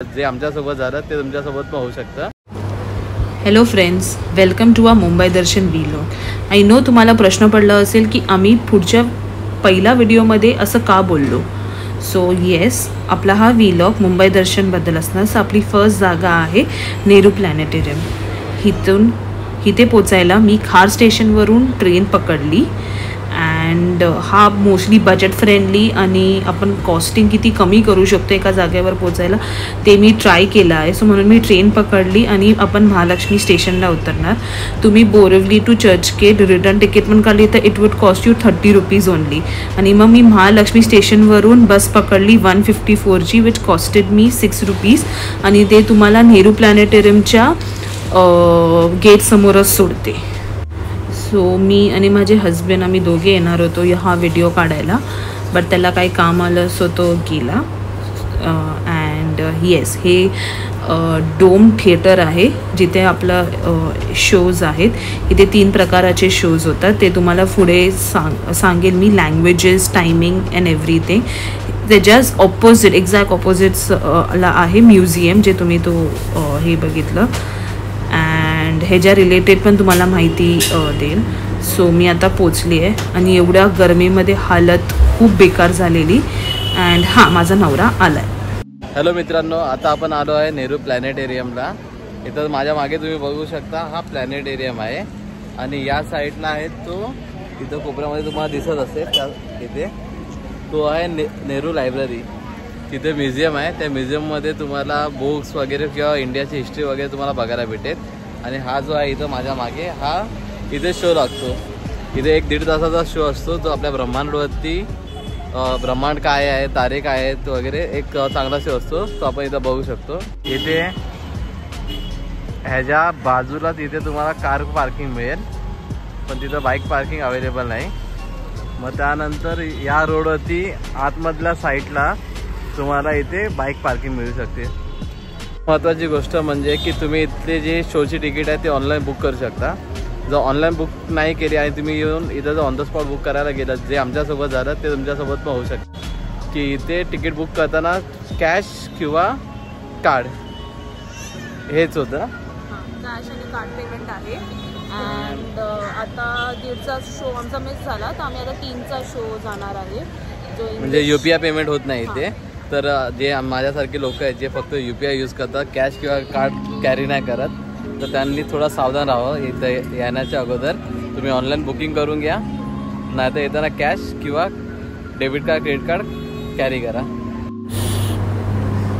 जे आमच्यासोबत झालं ते तुमच्यासोबत पण होऊ शकतं. Hello friends, welcome to a Mumbai Darshan vlog. I know तुम्हाला प्रश्न पडला असेल की आम्ही पुढच्या पहिल्या व्हिडिओमध्ये असं का बोललो. सो येस, आपला हा व्लॉग मुंबई दर्शनबद्दल असणार. सो आपली फर्स्ट जागा आहे नेहरू प्लॅनेटेरियम. इथे पोचायला मी खार स्टेशनवरून ट्रेन पकडली अँड हा मोस्टली बजेट फ्रेंडली आणि आपण कॉस्टिंग किती कमी करू शकतो एका जागेवर पोचायला ते मी ट्राय केलं आहे. सो म्हणून मी ट्रेन पकडली आणि आपण महालक्ष्मी स्टेशनला उतरणार. तुम्ही Borivali to Churchgate return ticket पण काढली तर it would cost you 30 rupees only. आणि मग मी महालक्ष्मी स्टेशनवरून बस पकडली 154ची विच कॉस्टेड मी 6 रुपीज आणि ते तुम्हाला नेहरू प्लॅनेटेरियमच्या गेटसमोरच सोडते. सो मी आणि माझे हजबंड आम्ही दोघे येणार होतो हा व्हिडिओ काढायला, बट त्याला काही काम आलं सो तो गेला. अँड येस, हे डोम थिएटर आहे जिथे आपलं शोज आहेत. इथे 3 प्रकाराचे शोज होतात. ते तुम्हाला पुढे सांगेल मी, लँग्वेजेस, टायमिंग अँड एव्हरीथिंग. ते जस्ट ऑपोजिट, एक्झॅक्ट ऑपोजिट्सला आहे म्युझियम जे तुम्ही हे बघितलं अँड ह्याच्या रिलेटेड पण तुम्हाला माहिती देईल. सो मी आता पोचली आहे आणि एवढ्या गरमीमध्ये हालत खूप बेकार झालेली. अँड हां, माझा नवरा आला आहे. हॅलो मित्रांनो, आता आपण आलो आहे नेहरू प्लॅनेटेरियमला. इथं माझ्या मागे तुम्ही बघू शकता हा प्लॅनेटेरियम आहे आणि या साईडला आहे तो, इथं कोपऱ्यामध्ये तुम्हाला दिसत असेल त्या इथे तो आहे नेहरू लायब्ररी. तिथे म्युझियम आहे. त्या म्युझियममध्ये तुम्हाला बुक्स वगैरे किंवा इंडियाची हिस्ट्री वगैरे तुम्हाला बघायला भेटेल. आणि हा जो आहे इथं माझ्या मागे हा इथे शो लागतो. इथे 1-1.5 तासाचा शो असतो. तो आपल्या ब्रह्मांडवरती ब्रह्मांड काय आहे, तारे काय आहेत वगैरे एक चांगला शो असतो. तो आपण इथं बघू शकतो. इथे ह्याच्या बाजूला तिथे तुम्हाला कार पार्किंग मिळेल, पण तिथं बाईक पार्किंग अवेलेबल नाही. मग त्यानंतर या रोडवरती आतमधल्या साईडला तुम्हाला इथे बाईक पार्किंग मिळू शकते. महत्त्वाची गोष्ट म्हणजे की तुम्ही इथले जे शोची तिकीट आहे ते ऑनलाईन बुक करू शकता. जर ऑनलाईन बुक नाही केली आणि तुम्ही येऊन इथं जर ऑन द स्पॉट बुक करायला गेलात, जे आमच्यासोबत झालं ते तुमच्यासोबत पण होऊ शकतं. की इथे तिकीट बुक करताना कॅश किंवा कार्ड हेच होतं. कॅश आणि कार्ड पेमेंट आहे. अँड आता 1.5चा शो आमचा मिस झाला तर आम्ही आता 3चा शो जाणार आहे. म्हणजे UPI पेमेंट होत नाही इथे. तर जे माझ्यासारखे लोक आहेत जे फक्त UPI यूज करतात, कॅश किंवा कार्ड कॅरी नाही करत, तर त्यांनी थोडं सावधान राहावं. इथं येण्याच्या अगोदर तुम्ही ऑनलाईन बुकिंग करून घ्या, नाहीतर येताना कॅश किंवा debit card, credit card carry करा.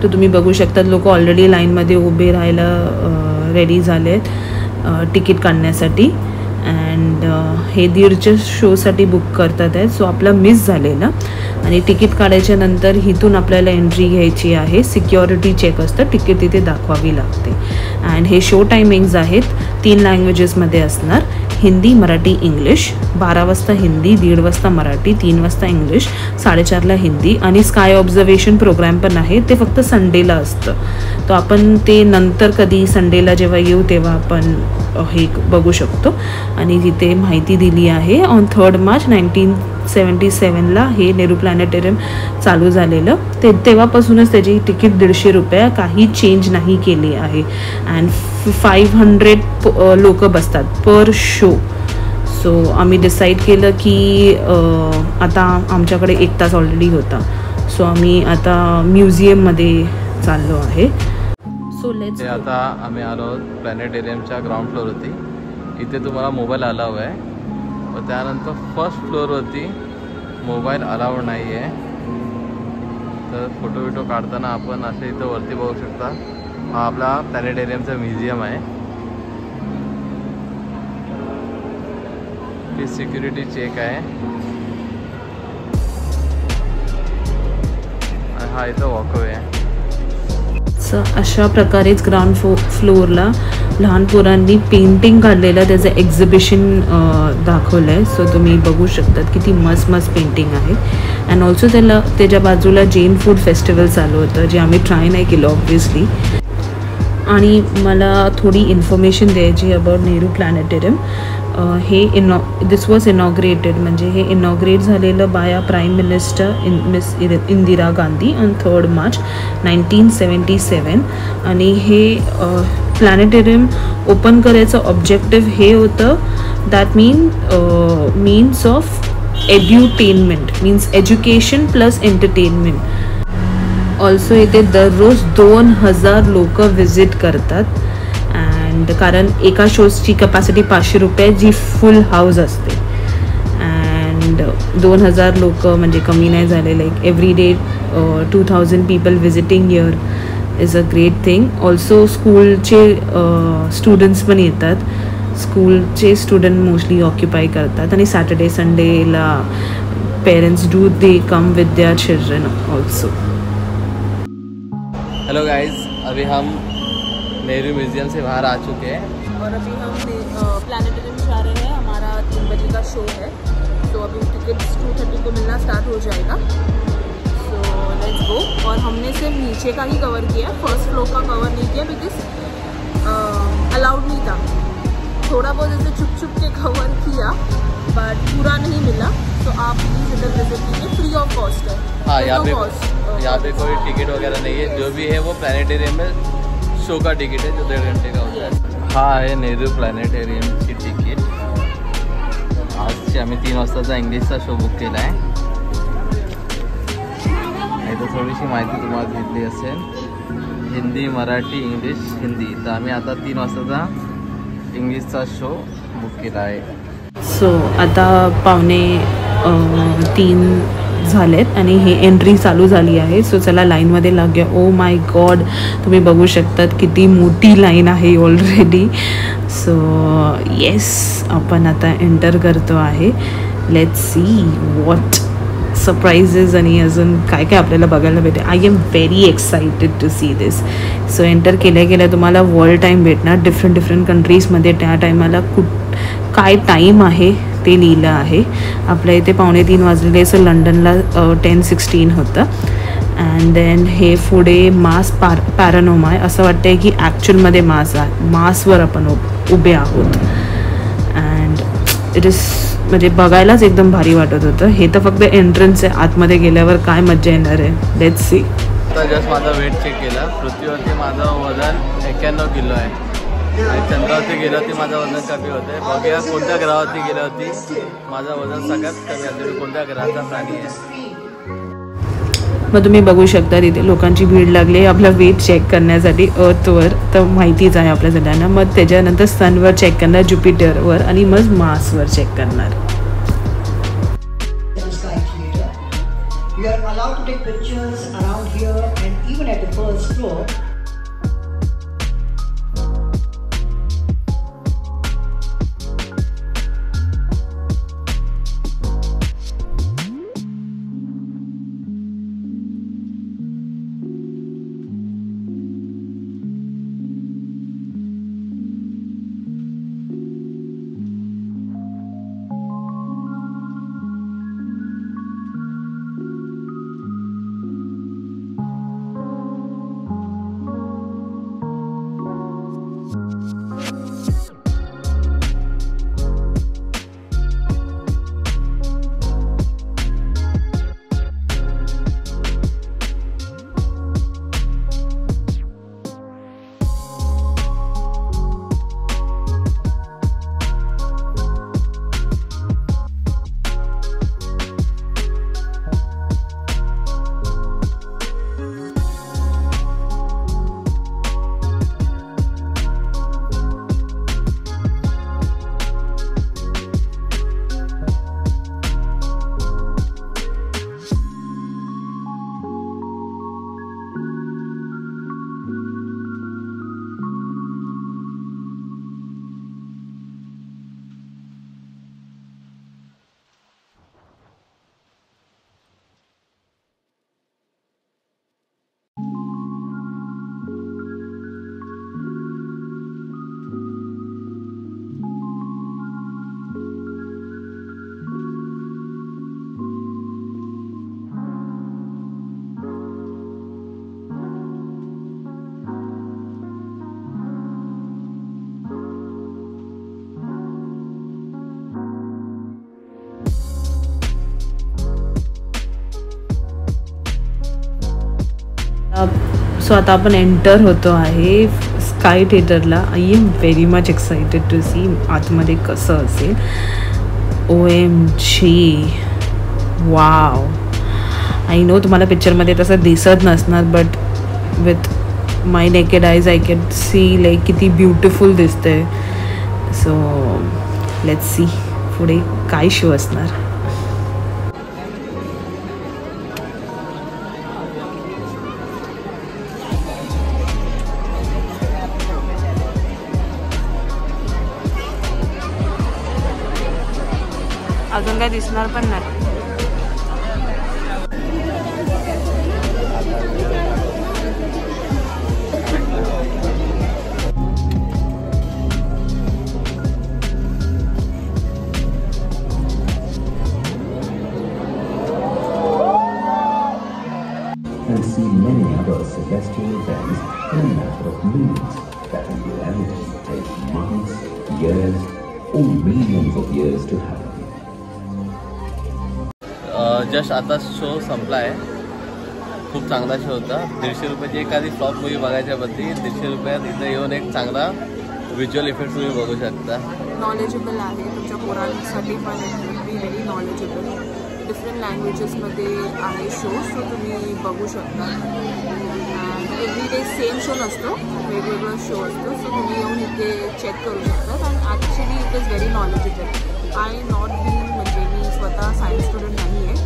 तर तुम्ही बघू शकता लोक ऑलरेडी लाईनमध्ये उभे राहायला रेडी झाले आहेत तिकीट काढण्यासाठी. अँड हे 1.5च्या शोसाठी बुक करतात आहेत. सो आपला मिस झालेला. आणि तिकीट काढायच्या नंतर इथून आपल्याला एंट्री घ्यायची आहे. सिक्युरिटी चेक असतं, तिकीट तिथे दाखवावी लागते. अँड हे शो टायमिंग्स आहेत 3 लँग्वेजेसमध्ये असणार, हिंदी, मराठी, इंग्लिश. 12 वाजता हिंदी, 1:30 वाजता मराठी, 3 वाजता इंग्लिश, 4:30ला हिंदी. आणि स्काय ऑब्झर्वेशन प्रोग्राम पण आहे, ते फक्त संडेला असतं. तर आपण ते नंतर कधी संडेला जेव्हा येऊ तेव्हा आपण हे बघू शकतो. आणि तिथे माहिती दिली आहे ऑन 3 मार्च 1977ला हे नेहरू प्लॅनेटेरियम चालू झालेलं. तेव्हापासूनच त्याची तिकीट 150 रुपये, काही चेंज नाही केली आहे. अँड 500 लोक बसतात पर शो. सो आम्ही डिसाईड केलं की आता आमच्याकडे 1 तास ऑलरेडी होता. सो आम्ही आता म्युझियममध्ये चाललो आहे. सो लेट्स आता आम्ही आलो प्लॅनेटेरियमच्या ग्राउंड फ्लोअरवरती. इथे तुम्हाला मोबाईल अलाव आहे व त्यानंतर फर्स्ट फ्लोअरवरती मोबाईल अलाव नाही आहे. तर फोटो काढताना आपण असे इथं वरती बघू शकता. हा आपला प्लॅनेटेरियमचा म्युझियम आहे. ही सिक्युरिटी चेक आहे आणि हा इथं वॉकवे आहे. अशा प्रकारेच ग्राउंड फ्लोअरला लहान पोरांनी पेंटिंग काढलेलं त्याचं एक्झिबिशन दाखवलं आहे. सो तुम्ही बघू शकतात किती मस्त पेंटिंग आहे. अँड ऑल्सो त्याच्या बाजूला जैन फूड फेस्टिवल चालू होतं, जे आम्ही ट्राय नाही केलं ऑब्व्हियसली. आणि मला थोडी इन्फॉर्मेशन द्यायची अबाउट नेहरू प्लॅनेटेरियम. हे दिस वॉज इनॉग्रेटेड, म्हणजे हे इनॉग्रेट झालेलं by prime minister Miss Indira Gandhi on 3 March 1977. आणि हे प्लॅनेटेरियम ओपन करायचं ऑब्जेक्टिव्ह हे होतं, that means of edutainment, means education plus entertainment. Also इथे दररोज 2000 लोक व्हिजिट करतात. अँड कारण एका शोजची कपॅसिटी 500 रुपये, जी फुल हाऊस असते. अँड 2000 लोक म्हणजे कमी नाही झाले. Like every day 2000 people visiting here is a great thing. Also स्कूलचे स्टुडंट्स पण येतात. स्कूलचे स्टुडंट मोस्टली ऑक्युपाय करतात. आणि सॅटर्डे संडेला parents do they come with their children also. Hello guys, अभी हम नेहरू म्यूजियम से बाहर आ चुके हैं और अभी हम प्लैनेटेरियम जा रहे हैं. हमारा 3 बजे का शो है, तो अभी टिकट्स 2:30 को मिलना स्टार्ट हो जाएगा. So let's go. और हमने सिर्फ नीचे का ही कवर किया, फर्स्ट फ्लोर का कवर नहीं किया बिकॉज अलाउड नहीं था. थोड़ा बहुत ऐसे छुप के कवर किया, बट पूरा नहीं मिला. तो आप प्लीज़ इधर विजिट कीजिए, फ्री ऑफ कॉस्ट है. हाँ, यहाँ पे कोई टिकट वगैरह नहीं है. जो भी है वो प्लॅनेटेरियम में शो का टिकट है, जो 1.5 घंटे का होता है. हा आहे नेहरू प्लॅनेटेरियमची तिकीट. आजची आम्ही 3 वाजताचा इंग्लिशचा शो बुक केला आहे. नाही तर थोडीशी माहिती तुम्हाला घेतली असेल, हिंदी, मराठी, इंग्लिश, हिंदी. तर आम्ही आता 3 वाजताचा इंग्लिशचा शो बुक केला आहे. सो आता 2:45 झालेत आणि हे एंट्री चालू झाली आहे. सो चला लाईनमध्ये लागूया. ओ माय गॉड, तुम्ही बघू शकतात किती मोठी लाईन आहे ऑलरेडी. सो येस, आपण आता एंटर करतो आहे. लेट्स सी व्हॉट सरप्राइजेस आणि अजून काय काय आपल्याला बघायला भेटेल. I am very excited to see this. So enter केल्या तुम्हाला वर्ल्ड टाईम भेटणार डिफरंट कंट्रीजमध्ये. त्या टायमाला काय टाईम आहे ते लिहिलं आहे. आपल्या इथे 2:45 वाजलेले. सो लंडनला 10:16 होतं. अँड देन हे पुढे मास पॅरानोमा आहे. असं वाटतंय की ॲक्च्युअलमध्ये मासवर आपण उभे आहोत. अँड इट इज म्हणजे बघायलाच एकदम भारी वाटत होतं. हे तर फक्त एंट्रन्स आहे. आतमध्ये गेल्यावर काय मजा येणार आहे, लेट्स सी. आता जस्ट माझा वेट चेक केला. पृथ्वीवरती माझं वजन 91 किलो आहे आणि चंद्रावरती गेल्यावरती माझं वजन कमी होतं आहे. बघूया कोणत्या ग्रहावरती गेल्यावरती माझं वजन सगळ्यात कमी असेल, कोणत्या ग्रहाचा प्राणी आहे. मग तुम्ही बघू शकता तिथे लोकांची भीड लागली आपला वेट चेक करण्यासाठी अर्थवर. तर माहितीच आहे आपल्या सगळ्यांना. मग त्याच्यानंतर सनवर चेक करणार, ज्युपिटरवर, आणि मग मार्सवर चेक करणार. We are allowed to take pictures around here and even at the first floor. So आता आपण एंटर होतो आहे स्काय थिएटरला. I am very much excited to see आतमध्ये कसं असेल. OMG, wow. आय नो तुम्हाला पिक्चरमध्ये तसं दिसत नसणार, बट विथ माय नेकेड आयज आय कॅन सी लाईक किती ब्युटिफुल दिसते. सो लेट्स सी पुढे काय शो असणार. अजून काय दिसणार पण नाही. And see many other celestial events in a matter of minutes that in reality take months, years, or millions of years to happen. Just आता शो संपला आहे. खूप चांगला शो होता. 150 रुपयाची एखादी फ्लॉप मूवी बघायच्या बद्दल 150 रुपयात इथं येऊन एक चांगला व्हिज्युअल इफेक्ट तुम्ही बघू शकता. नॉलेजेबल आहे तुमच्या पोरांसाठी पण. Very knowledgeable. डिफरंट लँग्वेजेसमध्ये आहे शो, सो तुम्ही बघू शकता. एव्हरी डे सेम शो नसतो, वेगवेगळा शो असतो. सो तुम्ही येऊन इथे चेक करू शकता. आणि actually it is very knowledgeable. I not been, म्हणजे मी स्वतः सायन्स स्टुडंट नाही आहे,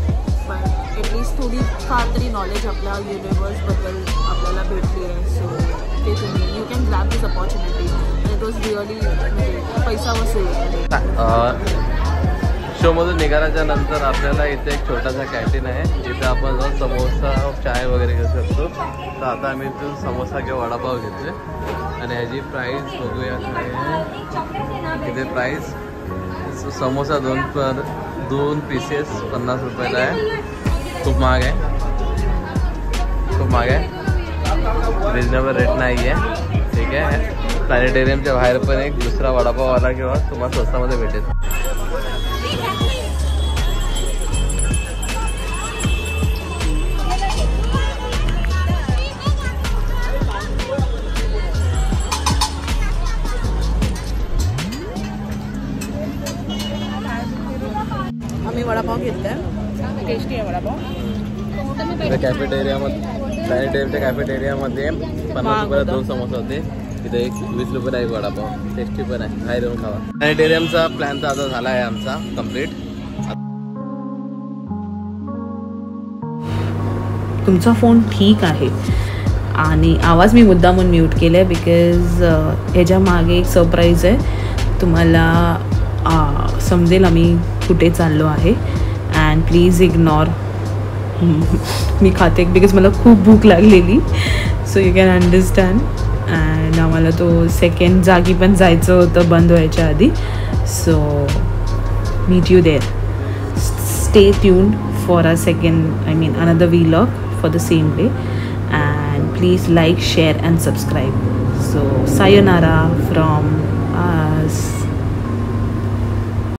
पण ॲटलिस्ट थोडी फार तरी नॉलेज आपल्या युनिवर्सबद्दल आपल्याला भेटली आहे. सो ते तुम्ही you can grab this opportunity. आणि इट वॉज रिअली म्हणजे पैसा वसूल होता. शोमधून निघाल्याच्या नंतर आपल्याला इथे एक छोटासा कॅन्टीन आहे, जिथे आपण जाऊन समोसा चाय वगैरे घेऊ शकतो. तर आता आम्ही इथून समोसा किंवा वडापाव घेतो. आणि ह्याची प्राईस बघूया काय आहे. इथे प्राईस समोसा 2 पीसेस 50 रुपयाला आहे. खूप महाग आहे, खूप महाग आहे. रिजनेबल रेट नाही आहे. ठीक आहे. प्लॅनेटेरियमच्या बाहेर पण एक दुसरा वडापाववाला किंवा तुम्हाला स्वस्तामध्ये भेटेल. आम्ही वडापाव घेतला. टेस्टी आहे वडापाव. कॅफेटेरियामध्ये प्लॅनेटेरियमच्या कॅफेटेरियामध्ये 50 रुपयाला 2 समोसे होते. इथे एक 20 रुपयाला एक वडापाव. टेस्टी पण आहे, बाहेर येऊन खावा. प्लॅनेटेरियमचा प्लॅन तर आता झाला आहे आमचा कम्प्लीट. तुमचा फोन ठीक आहे. आणि आवाज मी मुद्दामून म्यूट केला आहे बिकॉज ह्याच्या मागे एक सरप्राईज आहे. तुम्हाला समजेल आम्ही कुठे चाललो आहे. And please ignore. मी खाते बिकॉज मला खूप भूक लागलेली. So you can understand. And आम्हाला तो सेकंड जागी पण जायचं होतं बंद व्हायच्या आधी. So meet you there. Stay tuned for a second, I mean another vlog for the same day. And please like, share and subscribe. So sayonara from us.